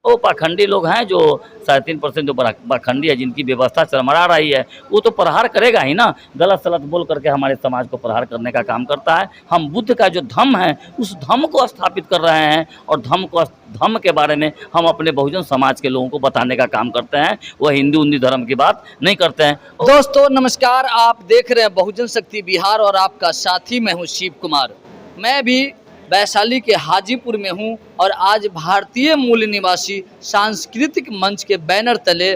वो पाखंडी लोग हैं जो 3.5% जो पाखंडी है, जिनकी व्यवस्था चरमरा रही है, वो तो प्रहार करेगा ही ना। गलत सलत बोल करके हमारे समाज को प्रहार करने का काम करता है। हम बुद्ध का जो धम्म है, उस धम्म को स्थापित कर रहे हैं और धम्म के बारे में हम अपने बहुजन समाज के लोगों को बताने का काम करते हैं। वह हिंदू उन्दी धर्म की बात नहीं करते हैं। दोस्तों नमस्कार, आप देख रहे हैं बहुजन शक्ति बिहार और आपका साथी मैं हूं शिव कुमार। मैं भी वैशाली के हाजीपुर में हूं और आज भारतीय मूल निवासी सांस्कृतिक मंच के बैनर तले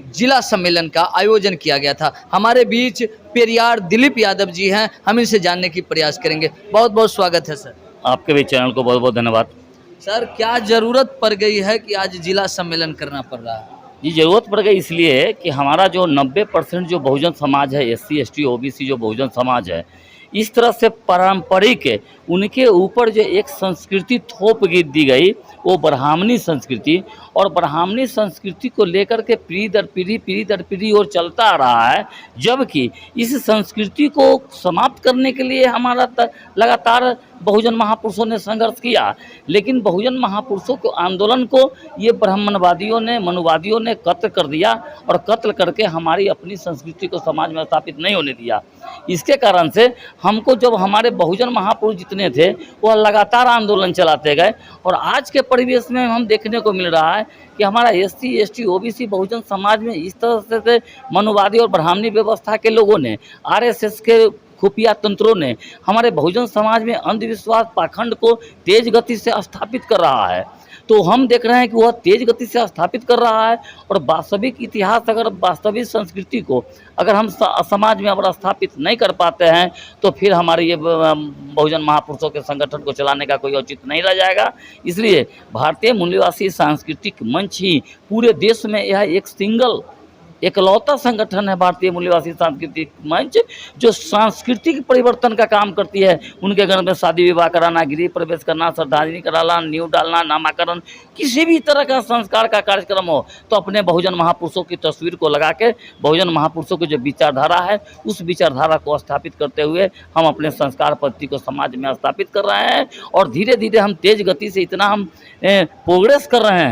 जिला सम्मेलन का आयोजन किया गया था। हमारे बीच पेरियार दिलीप यादव जी हैं, हम इनसे जानने की प्रयास करेंगे। बहुत बहुत स्वागत है सर। आपके भी चैनल को बहुत बहुत धन्यवाद। सर, क्या जरूरत पड़ गई है कि आज जिला सम्मेलन करना पड़ रहा है? ये ज़रूरत पड़ गई इसलिए कि हमारा जो 90% जो बहुजन समाज है, SC ST OBC जो बहुजन समाज है, इस तरह से पारंपरिक उनके ऊपर जो एक संस्कृति थोप दी गई, वो ब्राह्मणी संस्कृति, और ब्राह्मणी संस्कृति को लेकर के पीढ़ी दर पीढ़ी और चलता आ रहा है। जबकि इस संस्कृति को समाप्त करने के लिए हमारा लगातार बहुजन महापुरुषों ने संघर्ष किया, लेकिन बहुजन महापुरुषों के आंदोलन को ये ब्राह्मणवादियों ने, मनुवादियों ने कत्ल कर दिया और कत्ल करके हमारी अपनी संस्कृति को समाज में स्थापित नहीं होने दिया। इसके कारण से हमको, जब हमारे बहुजन महापुरुष जितने थे वह लगातार आंदोलन चलाते गए, और आज के परिवेश में हम देखने को मिल रहा है कि हमारा SC ST OBC Bahujan Samaj में इस तरह से मनुवादी और ब्राह्मणी व्यवस्था के लोगों ने, RSS के खुफिया तंत्रों ने हमारे बहुजन समाज में अंधविश्वास पाखंड को तेज गति से स्थापित कर रहा है। तो हम देख रहे हैं कि वह तेज गति से स्थापित कर रहा है, और वास्तविक इतिहास, अगर वास्तविक संस्कृति को अगर हम समाज में अगर स्थापित नहीं कर पाते हैं, तो फिर हमारे ये बहुजन महापुरुषों के संगठन को चलाने का कोई औचित्य नहीं रह जाएगा। इसलिए भारतीय मूल्यवासी सांस्कृतिक मंच ही पूरे देश में यह एक एकलौता संगठन है, भारतीय मूल्यवासी सांस्कृतिक मंच, जो सांस्कृतिक परिवर्तन का काम करती है। उनके घर में शादी विवाह कराना, गृह प्रवेश करना, श्रद्धांजलि कराना, नींव डालना, नामाकरण, किसी भी तरह का संस्कार का कार्यक्रम हो तो अपने बहुजन महापुरुषों की तस्वीर को लगा के बहुजन महापुरुषों की जो विचारधारा है, उस विचारधारा को स्थापित करते हुए हम अपने संस्कार पद्धति को समाज में स्थापित कर रहे हैं। और धीरे धीरे हम तेज गति से इतना हम प्रोग्रेस कर रहे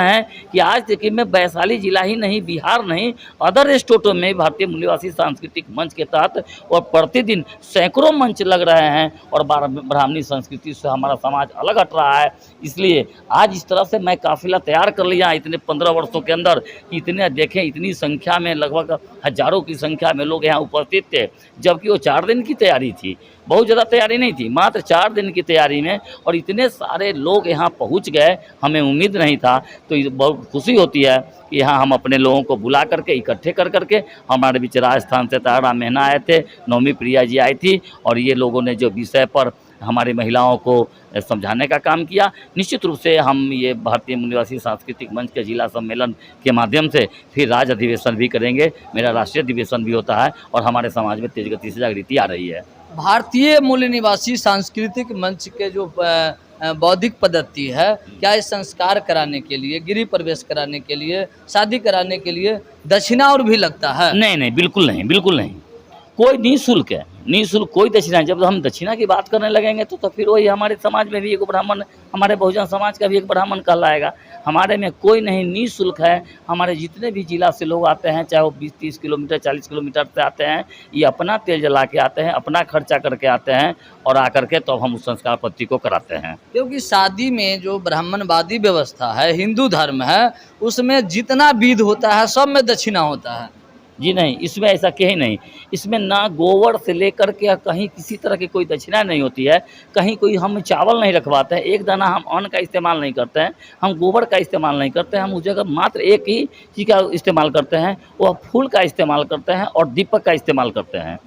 हैं कि आज देखिए, मैं वैशाली जिला ही नहीं, बिहार नहीं, अदर स्टेटों में भारतीय मूल्यवासी सांस्कृतिक मंच के तहत और प्रतिदिन सैकड़ों मंच लग रहे हैं, और ब्राह्मणी संस्कृति से हमारा समाज अलग हट रहा है। इसलिए आज इस तरह से मैं काफिला तैयार कर लिया इतने 15 वर्षों के अंदर। इतने देखें, इतनी संख्या में, लगभग हजारों की संख्या में लोग यहाँ उपस्थित थे, जबकि वो 4 दिन की तैयारी थी, बहुत ज़्यादा तैयारी नहीं थी, मात्र 4 दिन की तैयारी में, और इतने सारे लोग यहाँ पहुँच गए, हमें उम्मीद नहीं था। तो बहुत खुशी होती है कि यहाँ हम अपने लोगों को बुला करके, इकट्ठे कर करके, हमारे बीच राजस्थान से तारा मेहना आए थे, नवमी प्रिया जी आई थी, और ये लोगों ने जो विषय पर हमारी महिलाओं को समझाने का काम किया। निश्चित रूप से हम ये भारतीय मूल्यवासी सांस्कृतिक मंच के जिला सम्मेलन के माध्यम से फिर राज्य अधिवेशन भी करेंगे। मेरा राष्ट्रीय अधिवेशन भी होता है, और हमारे समाज में तेज गति से जागृति आ रही है। भारतीय मूल निवासी सांस्कृतिक मंच के जो बौद्धिक पद्धति है, क्या इस संस्कार कराने के लिए, गृह प्रवेश कराने के लिए, शादी कराने के लिए दक्षिणा और भी लगता है? नहीं, बिल्कुल नहीं, बिल्कुल नहीं। कोई निःशुल्क है, निःशुल्क कोई दक्षिणा। जब हम दक्षिणा की बात करने लगेंगे तो फिर वही हमारे समाज में भी एक ब्राह्मण, हमारे बहुजन समाज का भी एक ब्राह्मण कहलाएगा। हमारे में कोई नहीं, निःशुल्क है। हमारे जितने भी जिला से लोग आते हैं, चाहे वो 20-30 किलोमीटर, 40 किलोमीटर से आते हैं, ये अपना तेल जला के आते हैं, अपना खर्चा करके आते हैं, और आकर के तो हम उस संस्कार पद्धति को कराते हैं। क्योंकि शादी में जो ब्राह्मणवादी व्यवस्था है, हिंदू धर्म है, उसमें जितना विध होता है सब में दक्षिणा होता है। जी नहीं, इसमें ऐसा कहीं नहीं। इसमें ना गोबर से लेकर के कहीं किसी तरह की कोई दक्षिणा नहीं होती है। कहीं कोई हम चावल नहीं रखवाते हैं, एक दाना हम अन्न का इस्तेमाल नहीं करते हैं, हम गोबर का इस्तेमाल नहीं करते हैं। हम उस जगह मात्र एक ही चीज़ का इस्तेमाल करते हैं, वह फूल का इस्तेमाल करते हैं, और दीपक का इस्तेमाल करते हैं,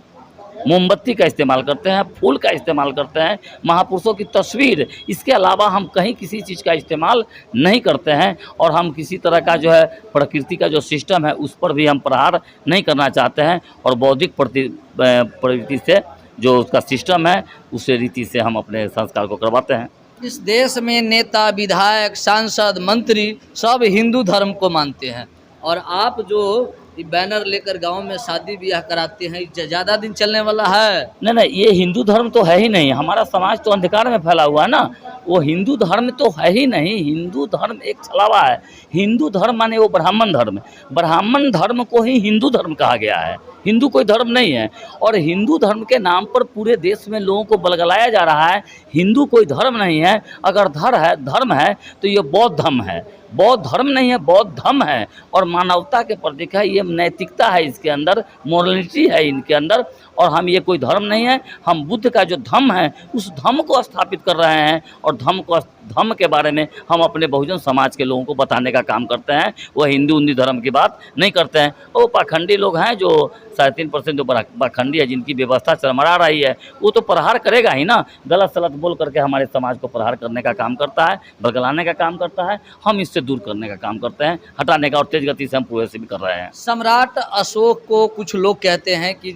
मोमबत्ती का इस्तेमाल करते हैं, फूल का इस्तेमाल करते हैं, महापुरुषों की तस्वीर। इसके अलावा हम कहीं किसी चीज़ का इस्तेमाल नहीं करते हैं, और हम किसी तरह का जो है प्रकृति का जो सिस्टम है उस पर भी हम प्रहार नहीं करना चाहते हैं, और बौद्धिक प्रवृत्ति से जो उसका सिस्टम है उस रीति से हम अपने संस्कार को करवाते हैं। इस देश में नेता, विधायक, सांसद, मंत्री सब हिंदू धर्म को मानते हैं, और आप जो ये बैनर लेकर गांव में शादी ब्याह कराते हैं, ज़्यादा दिन चलने वाला है? नहीं नहीं, ये हिंदू धर्म तो है ही नहीं। हमारा समाज तो अंधकार में फैला हुआ है ना। वो हिंदू धर्म तो है ही नहीं। हिंदू धर्म एक छलावा है। हिंदू धर्म माने वो ब्राह्मण धर्म। ब्राह्मण धर्म को ही हिंदू धर्म कहा गया है। हिंदू कोई धर्म नहीं है। और हिंदू धर्म के नाम पर पूरे देश में लोगों को बलगलाया जा रहा है। हिंदू कोई धर्म नहीं है। अगर धर्म है तो ये बौद्ध धर्म है। बौद्ध धर्म नहीं है, बौद्ध धर्म है। और मानवता के प्रतीक है। ये नैतिकता है इसके अंदर, मोरलिटी है इनके अंदर। और हम ये कोई धर्म नहीं है। हम बुद्ध का जो धम्म है उस धम्म को स्थापित कर रहे हैं। और धम्म के बारे में हम अपने बहुजन समाज के लोगों को बताने का काम करते हैं। वह हिंदू धर्म की बात नहीं करते हैं। वो पाखंडी लोग हैं जो 3.5% जो पाखंडी है, जिनकी व्यवस्था चरमरा रही है, वो तो प्रहार करेगा ही ना। गलत सलत बोल करके हमारे समाज को प्रहार करने का काम करता है, बगलाने का काम करता है। हम इससे दूर करने का काम करते हैं, हटाने का, और तेज गति से हम पूरे से भी कर रहे हैं। सम्राट अशोक को कुछ लोग कहते हैं कि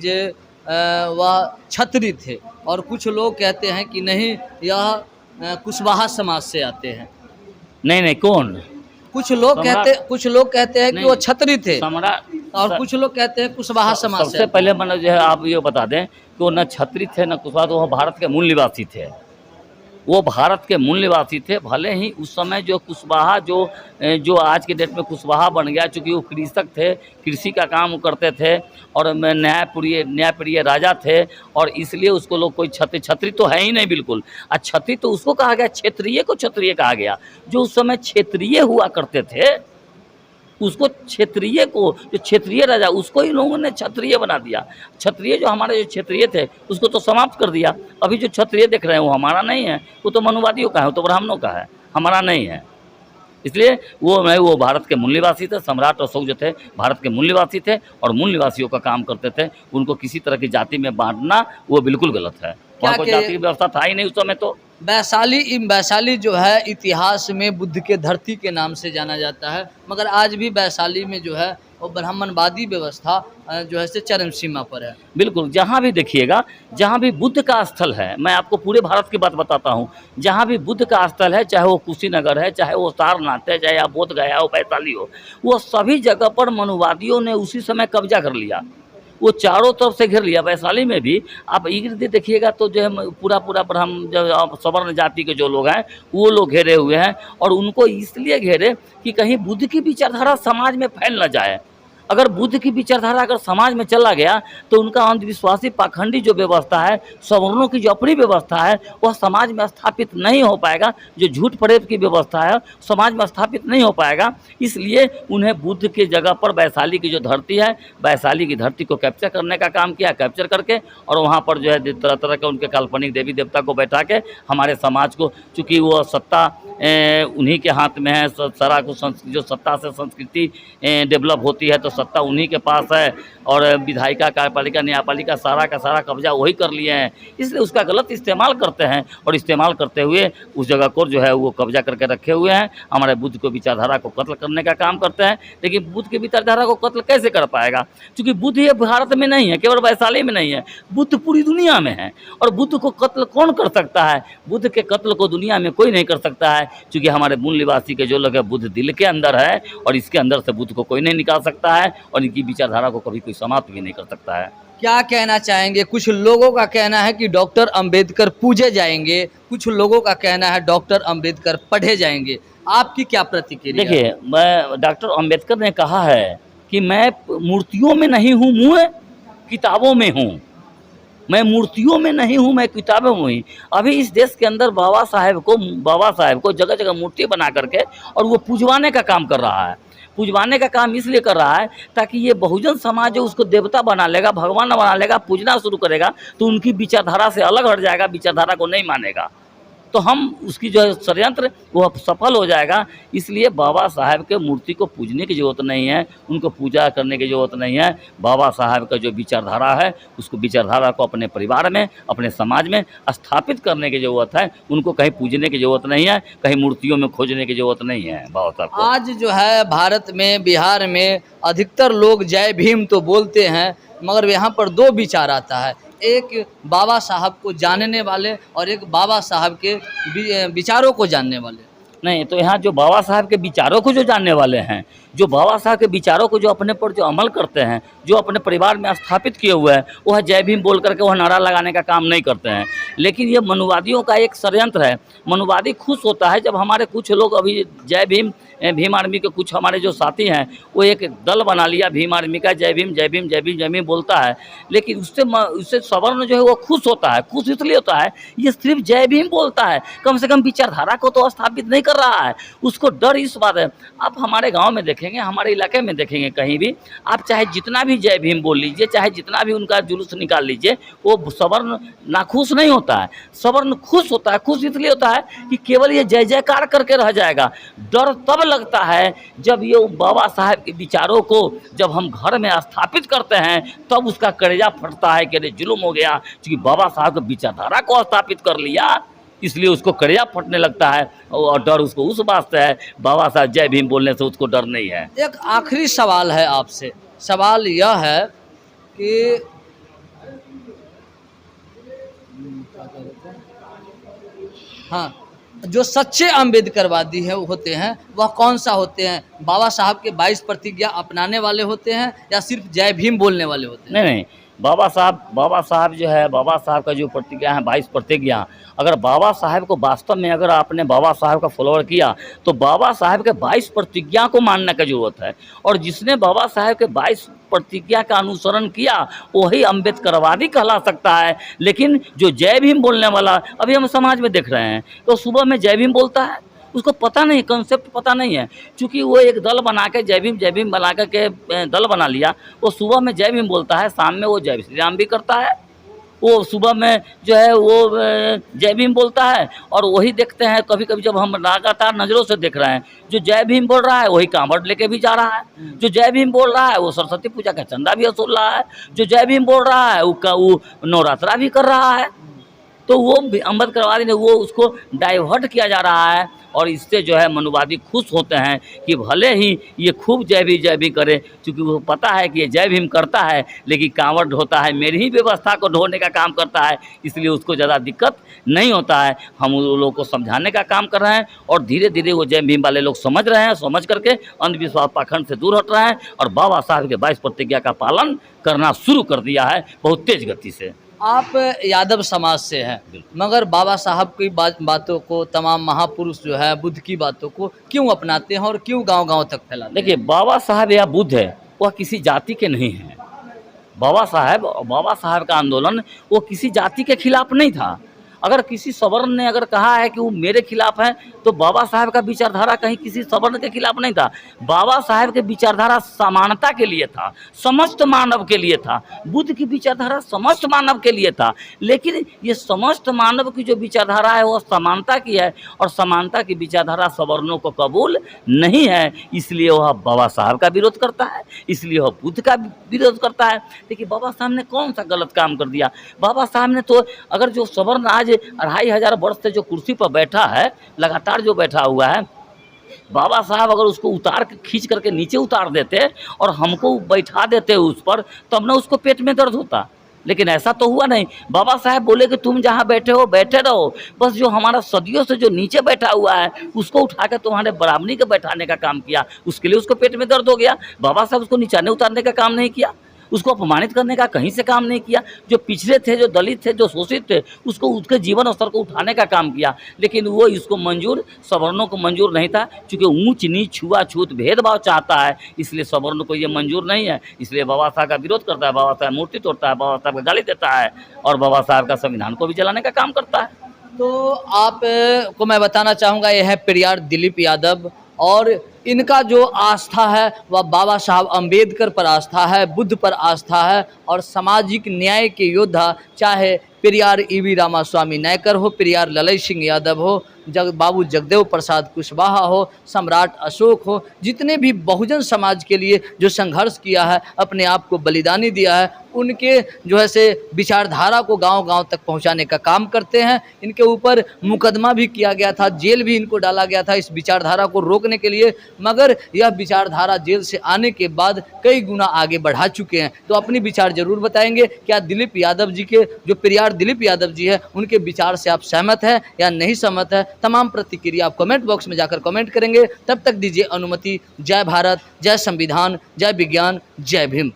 वह क्षत्रिय थे, और कुछ लोग कहते हैं कि नहीं, यह कुशवाहा समाज से आते हैं। नहीं नहीं, कौन? कुछ लोग कहते हैं कि वो क्षत्रिय थे, सम्राट, और कुछ लोग कहते हैं कुशवाहा समाज से। सबसे पहले मैंने जो है आप ये बता दें कि वो न क्षत्रिय थे न कुशवाहा, वो भारत के मूल निवासी थे। वो भारत के मूल निवासी थे। भले ही उस समय जो कुशवाहा जो आज के डेट में कुशवाहा बन गया, चूँकि वो कृषक थे, कृषि का काम करते थे, और न्यायप्रिय राजा थे, और इसलिए उसको लोग कोई छत्री तो है ही नहीं बिल्कुल। और छत्री तो उसको कहा गया, क्षेत्रीय को क्षत्रिय कहा गया। जो उस समय क्षेत्रीय हुआ करते थे, उसको क्षेत्रीय को, जो क्षेत्रीय राजा, उसको ही लोगों ने क्षत्रिय बना दिया। क्षत्रिय जो हमारे जो क्षेत्रीय थे उसको तो समाप्त कर दिया। अभी जो क्षत्रिय देख रहे हैं वो हमारा नहीं है, वो तो मनुवादियों का है, वो तो ब्राह्मणों का है, हमारा नहीं है। इसलिए वो भारत के मूल निवासी थे। सम्राट अशोक जो थे भारत के मूल निवासी थे, और मूल निवासियों का काम करते थे। उनको किसी तरह की जाति में बांटना वो बिल्कुल गलत है। वहाँ कोई जाति की व्यवस्था था ही नहीं उस समय। तो वैशाली जो है इतिहास में बुद्ध के धरती के नाम से जाना जाता है, मगर आज भी वैशाली में जो है वो ब्राह्मणवादी व्यवस्था जो है से चरम सीमा पर है। बिल्कुल, जहाँ भी देखिएगा, जहाँ भी बुद्ध का स्थल है, मैं आपको पूरे भारत की बात बताता हूँ, जहाँ भी बुद्ध का स्थल है, चाहे वो कुशीनगर है, चाहे वो सारनाथ है, चाहे बोध गया हो, वैशाली हो, वो सभी जगह पर मनुवादियों ने उसी समय कब्जा कर लिया। वो चारों तरफ से घेर लिया। वैशाली में भी आप इर्द देखिएगा तो जो है पूरा ब्राह्मण जो सवर्ण जाति के जो लोग हैं वो लोग घेरे हुए हैं। और उनको इसलिए घेरे कि कहीं बुद्ध की विचारधारा समाज में फैल न जाए। अगर बुद्ध की विचारधारा अगर समाज में चला गया तो उनका अंधविश्वासी पाखंडी जो व्यवस्था है, सवर्णों की जो अपनी व्यवस्था है, वह समाज में स्थापित नहीं हो पाएगा। जो झूठ फरेब की व्यवस्था है समाज में स्थापित नहीं हो पाएगा। इसलिए उन्हें बुद्ध की जगह पर वैशाली की जो धरती है, वैशाली की धरती को कैप्चर करने का काम किया। कैप्चर करके और वहाँ पर जो है तरह तरह के उनके काल्पनिक देवी देवता को बैठा के हमारे समाज को, चूँकि वो सत्ता उन्हीं के हाथ में है, सारा कुछ जो सत्ता से संस्कृति डेवलप होती है तो सत्ता उन्हीं के पास है। और विधायिका, कार्यपालिका, न्यायपालिका सारा का सारा कब्जा वही कर लिए हैं। इसलिए उसका गलत इस्तेमाल करते हैं, और इस्तेमाल करते हुए उस जगह को जो है वो कब्जा करके रखे हुए हैं। हमारे बुद्ध को विचारधारा को कत्ल करने का काम करते हैं। लेकिन बुद्ध की विचारधारा को कत्ल कैसे कर पाएगा? क्योंकि बुद्ध ये भारत में नहीं है, केवल वैशाली में नहीं है, बुद्ध पूरी दुनिया में है। और बुद्ध को कत्ल कौन कर सकता है? बुद्ध के कत्ल को दुनिया में कोई नहीं कर सकता है, क्योंकि हमारे मूल निवासी के जो लोग हैं, बुद्ध दिल के अंदर है, और इसके अंदर से बुद्ध को कोई नहीं निकाल सकता है, और इनकी विचारधारा को कभी कोई समाप्त भी नहीं कर सकता है। क्या कहना चाहेंगे? कुछ लोगों का कहना है कि डॉक्टर अंबेडकर पूजे जाएंगे, कुछ लोगों का कहना है डॉक्टर अंबेडकर पढ़े जाएंगे। आपकी क्या प्रतिक्रिया? देखिए, मैं डॉक्टर अंबेडकर ने कहा है कि मैं मूर्तियों में नहीं हूँ, मैं किताबों में हूँ। मैं मूर्तियों में नहीं हूँ, मैं किताबों में हूँ। अभी इस देश के अंदर बाबा साहेब को जगह जगह मूर्ति बना करके और वो पूजवाने का काम कर रहा है। पूजवाने का काम इसलिए कर रहा है ताकि ये बहुजन समाज जो उसको देवता बना लेगा, भगवान बना लेगा, पूजना शुरू करेगा तो उनकी विचारधारा से अलग हट जाएगा, विचारधारा को नहीं मानेगा, तो हम उसकी जो षड्यंत्र वो सफल हो जाएगा। इसलिए बाबा साहब के मूर्ति को पूजने की ज़रूरत नहीं है, उनको पूजा करने की ज़रूरत नहीं है। बाबा साहब का जो विचारधारा है उसको, विचारधारा को अपने परिवार में, अपने समाज में स्थापित करने की ज़रूरत है। उनको कहीं पूजने की ज़रूरत नहीं है, कहीं मूर्तियों में खोजने की ज़रूरत नहीं है बाबा साहब को। आज जो है भारत में, बिहार में अधिकतर लोग जय भीम तो बोलते हैं, मगर यहाँ पर दो विचार आता है, एक बाबा साहब को जानने वाले और एक बाबा साहब के विचारों को जानने वाले। नहीं, तो यहाँ जो बाबा साहब के विचारों को जो जानने वाले हैं, जो बाबा साहब के विचारों को जो अपने पर जो अमल करते हैं, जो अपने परिवार में स्थापित किए हुए हैं, वह जय भीम बोल करके वह नारा लगाने का काम नहीं करते हैं। लेकिन ये मनुवादियों का एक षड्यंत्र है। मनुवादी खुश होता है जब हमारे कुछ लोग अभी जय भीम भीम आर्मी के कुछ हमारे जो साथी हैं, वो एक दल बना लिया भीम आर्मी का, जय भीम जय भीम जय भीम जय भीम बोलता है। लेकिन उससे सवर्ण जो है वो खुश होता है। खुश इसलिए होता है, ये सिर्फ जय भीम बोलता है, कम से कम विचारधारा को तो स्थापित नहीं कर रहा है। उसको डर इस बात है। आप हमारे गांव में देखेंगे, हमारे इलाके में देखेंगे, कहीं भी आप चाहे जितना भी जय भीम बोल लीजिए, चाहे जितना भी उनका जुलूस निकाल लीजिए, वो सवर्ण नाखुश नहीं होता है। सवर्ण खुश होता है। खुश इसलिए होता है कि केवल ये जय जयकार करके रह जाएगा। डर तब लगता है जब ये बाबा साहब के विचारों को जब हम घर में स्थापित करते हैं, तब उसका कलेजा फटता है कि अरे जुल्म हो गया, क्योंकि बाबा साहब की विचारधारा को स्थापित कर लिया, इसलिए उसको कलेजा फटने लगता है। और डर उसको उस बात से है, बाबा साहब जय भीम बोलने से उसको डर नहीं है। एक आखिरी सवाल है आपसे। सवाल यह है कि हाँ, जो सच्चे अम्बेडकरवादी है होते हैं वह कौन सा होते हैं? बाबा साहब के 22 प्रतिज्ञा अपनाने वाले होते हैं या सिर्फ जय भीम बोलने वाले होते हैं? नहीं, बाबा साहब जो है, बाबा साहब का जो प्रतिज्ञा है 22 प्रतिज्ञा, अगर बाबा साहब को वास्तव में अगर आपने बाबा साहब का फॉलोअर किया तो बाबा साहब के 22 प्रतिज्ञा को मानने की ज़रूरत है। और जिसने बाबा साहब के 22 प्रतिज्ञा का अनुसरण किया वही अम्बेडकरवादी कहला सकता है। लेकिन जो जय भीम बोलने वाला अभी हम समाज में देख रहे हैं, तो सुबह में जय भीम बोलता है, उसको पता नहीं, कंसेप्ट पता नहीं है, क्योंकि वो एक दल बना के जय भीम बना के दल बना लिया। वो सुबह में जय भीम बोलता है, शाम में वो जय श्री राम भी करता है। वो सुबह में जो है वो जय भीम बोलता है, और वही देखते हैं कभी कभी जब हम लगातार नज़रों से देख रहे हैं, जो जय भीम बोल रहा है वही कांवड़ लेके भी जा रहा है। जो जय भीम बोल रहा है वो सरस्वती पूजा का चंदा भी वसूल रहा है। जो जय भीम बोल रहा है वो नवरात्रा भी कर रहा है। तो वो अम्बेडकरवादी ने वो उसको डाइवर्ट किया जा रहा है, और इससे जो है मनुवादी खुश होते हैं कि भले ही ये खूब जय भीम करे, क्योंकि वो पता है कि ये जय भीम करता है लेकिन कांवड़ ढोता है, मेरी ही व्यवस्था को ढोने का काम करता है, इसलिए उसको ज़्यादा दिक्कत नहीं होता है। हम उन लोगों को समझाने का काम कर रहे हैं, और धीरे धीरे वो जय भीम वाले लोग समझ रहे हैं। समझ करके अंधविश्वास पाखंड से दूर हट रहे हैं, और बाबा साहब के 22 प्रतिज्ञा का पालन करना शुरू कर दिया है बहुत तेज़ गति से। आप यादव समाज से हैं, मगर बाबा साहब की बातों को, तमाम महापुरुष जो है बुद्ध की बातों को क्यों अपनाते हैं और क्यों गांव-गांव तक फैलाते हैं? देखिए, बाबा साहब या बुद्ध है वह किसी जाति के नहीं हैं। बाबा साहब का आंदोलन वो किसी जाति के खिलाफ नहीं था। अगर किसी सवर्ण ने अगर कहा है कि वो मेरे खिलाफ है, तो बाबा साहब का विचारधारा कहीं किसी सवर्ण के खिलाफ नहीं था। बाबा साहब के विचारधारा समानता के लिए था, समस्त मानव के लिए था। बुद्ध की विचारधारा समस्त मानव के लिए था, लेकिन ये समस्त मानव की जो विचारधारा है वो समानता की है, और समानता की विचारधारा सवर्णों को कबूल नहीं है। इसलिए वह बाबा साहब का विरोध करता है, इसलिए वह बुद्ध का विरोध करता है। देखिए, बाबा साहब ने कौन सा गलत काम कर दिया? बाबा साहब ने तो, अगर जो सवर्ण आज 2500 वर्ष से जो कुर्सी पर बैठा है, लगातार जो बैठा हुआ है, बाबा साहब अगर उसको उतार के खींच करके नीचे उतार देते और हमको बैठा देते उस पर, तब ना उसको पेट में दर्द होता। लेकिन ऐसा तो हुआ नहीं। बाबा साहब बोले कि तुम जहाँ बैठे हो बैठे रहो, बस जो हमारा सदियों से जो नीचे बैठा हुआ है उसको उठा के तुम्हारे बराबरी के बैठाने का काम किया। उसके लिए उसको पेट में दर्द हो गया। बाबा साहब उसको नीचाने उतारने का काम नहीं किया, उसको अपमानित करने का कहीं से काम नहीं किया। जो पिछड़े थे, जो दलित थे, जो शोषित थे, उसको उसके जीवन स्तर को उठाने का काम किया। लेकिन वो इसको मंजूर, सवर्णों को मंजूर नहीं था, क्योंकि ऊंच नीच छुआछूत भेदभाव चाहता है, इसलिए सवर्ण को ये मंजूर नहीं है। इसलिए बाबा साहब का विरोध करता है, बाबा साहब मूर्ति तोड़ता है, बाबा साहब को गाली देता है, और बाबा साहब का संविधान को भी जलाने का काम करता है। तो आप को मैं बताना चाहूँगा, यह है पेरियार दिलीप यादव, और इनका जो आस्था है वह बाबा साहब अम्बेडकर पर आस्था है, बुद्ध पर आस्था है, और सामाजिक न्याय के योद्धा, चाहे पेरियार ईवी रामास्वामी नायकर हो, पेरियार ललई सिंह यादव हो, बाबू जगदेव प्रसाद कुशवाहा हो, सम्राट अशोक हो, जितने भी बहुजन समाज के लिए जो संघर्ष किया है, अपने आप को बलिदानी दिया है, उनके जो है से विचारधारा को गांव-गांव तक पहुंचाने का काम करते हैं। इनके ऊपर मुकदमा भी किया गया था, जेल भी इनको डाला गया था इस विचारधारा को रोकने के लिए, मगर यह विचारधारा जेल से आने के बाद कई गुना आगे बढ़ा चुके हैं। तो अपनी विचार जरूर बताएंगे, क्या दिलीप यादव जी के जो पेरियार दिलीप यादव जी है उनके विचार से आप सहमत हैं या नहीं सहमत है? तमाम प्रतिक्रिया आप कमेंट बॉक्स में जाकर कमेंट करेंगे। तब तक दीजिए अनुमति। जय भारत, जय संविधान, जय विज्ञान, जय भीम।